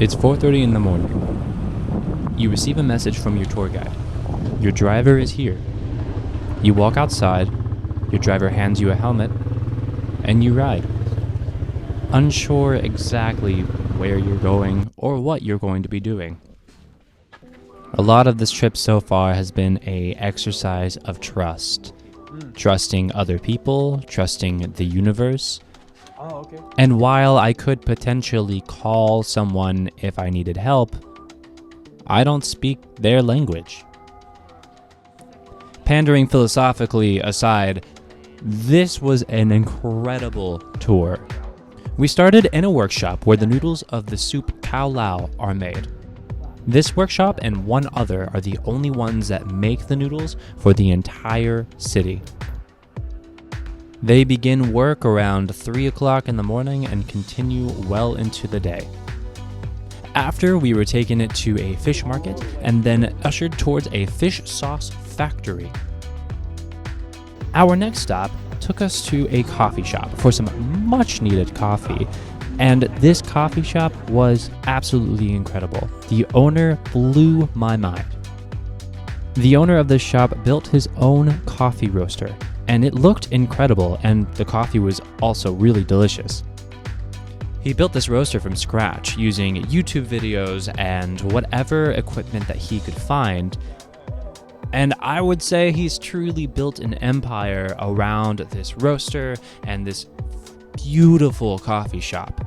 It's 4:30 in the morning. You receive a message from your tour guide. Your driver is here. You walk outside, your driver hands you a helmet, and you ride. Unsure exactly where you're going or what you're going to be doing. A lot of this trip so far has been an exercise of trust. Trusting other people, trusting the universe. Oh, okay. And while I could potentially call someone if I needed help, I don't speak their language. Pandering philosophically aside, this was an incredible tour. We started in a workshop where the noodles of the soup Cao Lao are made. This workshop and one other are the only ones that make the noodles for the entire city. They begin work around 3 o'clock in the morning and continue well into the day. After, we were taken to a fish market and then ushered towards a fish sauce factory. Our next stop took us to a coffee shop for some much needed coffee, and this coffee shop was absolutely incredible. The owner blew my mind. The owner of this shop built his own coffee roaster, and it looked incredible, and the coffee was also really delicious. He built this roaster from scratch using YouTube videos and whatever equipment that he could find. And I would say he's truly built an empire around this roaster and this beautiful coffee shop.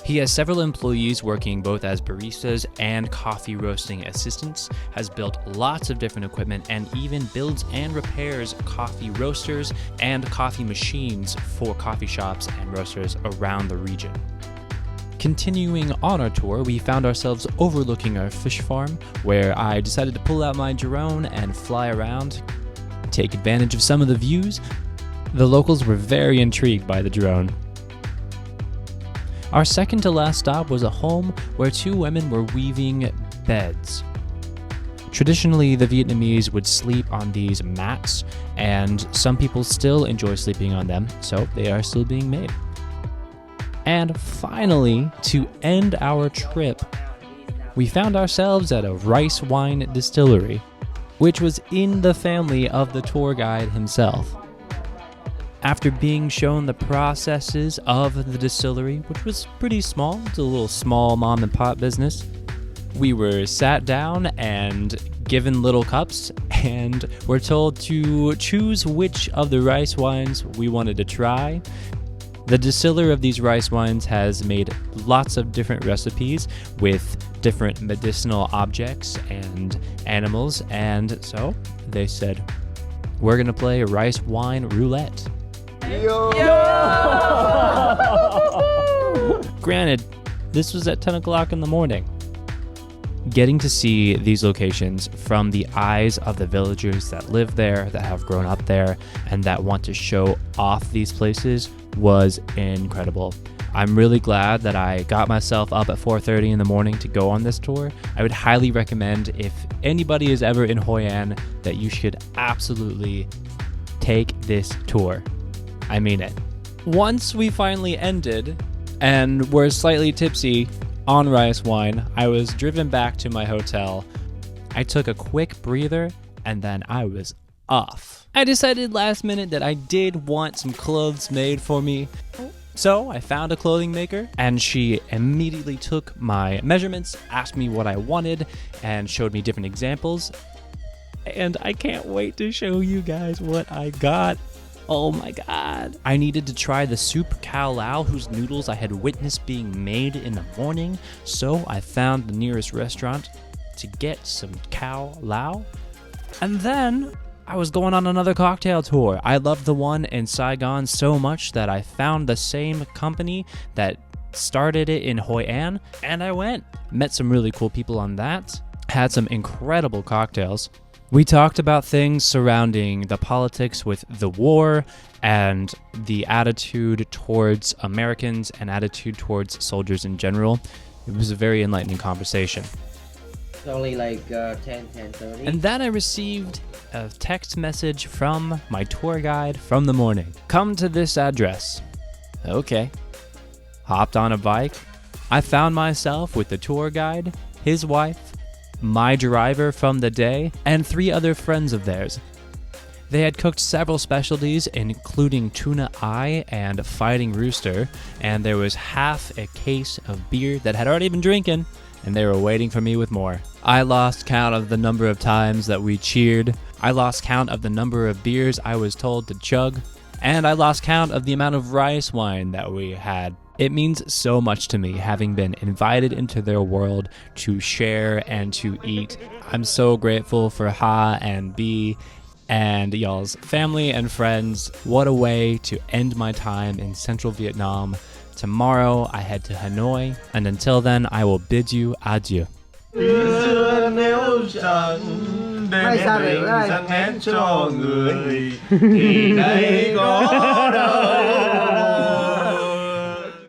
He has several employees working both as baristas and coffee roasting assistants, has built lots of different equipment, and even builds and repairs coffee roasters and coffee machines for coffee shops and roasters around the region. Continuing on our tour, we found ourselves overlooking our fish farm, where I decided to pull out my drone and fly around, take advantage of some of the views. The locals were very intrigued by the drone. Our second to last stop was a home where two women were weaving beds. Traditionally, the Vietnamese would sleep on these mats, and some people still enjoy sleeping on them, so they are still being made. And finally, to end our trip, we found ourselves at a rice wine distillery, which was in the family of the tour guide himself. After being shown the processes of the distillery, which was pretty small, it's a little small mom and pop business, we were sat down and given little cups and were told to choose which of the rice wines we wanted to try. The distiller of these rice wines has made lots of different recipes with different medicinal objects and animals, and so they said, we're gonna play rice wine roulette. Yo! Granted, this was at 10 o'clock in the morning. Getting to see these locations from the eyes of the villagers that live there, that have grown up there, and that want to show off these places was incredible. I'm really glad that I got myself up at 4:30 in the morning to go on this tour. I would highly recommend, if anybody is ever in Hoi An, that you should absolutely take this tour. I mean it. Once we finally ended and were slightly tipsy on rice wine, I was driven back to my hotel. I took a quick breather and then I was off. I decided last minute that I did want some clothes made for me. So I found a clothing maker and she immediately took my measurements, asked me what I wanted, and showed me different examples. And I can't wait to show you guys what I got. Oh my god. I needed to try the soup Cao Lao, whose noodles I had witnessed being made in the morning, so I found the nearest restaurant to get some Cao Lao. And then I was going on another cocktail tour. I loved the one in Saigon so much that I found the same company that started it in Hoi An, and I went. Met some really cool people on that. Had some incredible cocktails. We talked about things surrounding the politics with the war and the attitude towards Americans and attitude towards soldiers in general. It was a very enlightening conversation. It's only like 10:30. And then I received a text message from my tour guide from the morning. Come to this address. Okay. Hopped on a bike, I found myself with the tour guide, his wife, my driver from the day, and 3 other friends of theirs. They had cooked several specialties, including tuna eye and fighting rooster, and there was half a case of beer that had already been drinking, and they were waiting for me with more. I lost count of the number of times that we cheered. I lost count of the number of beers I was told to chug, and I lost count of the amount of rice wine that we had. It means so much to me having been invited into their world to share and to eat. I'm so grateful for Ha and B and y'all's family and friends. What a way to end my time in central Vietnam. Tomorrow I head to Hanoi, and until then I will bid you adieu. Xưa nếu chẳng Mai sao đến được đây? răng nét cho người thì đây có đời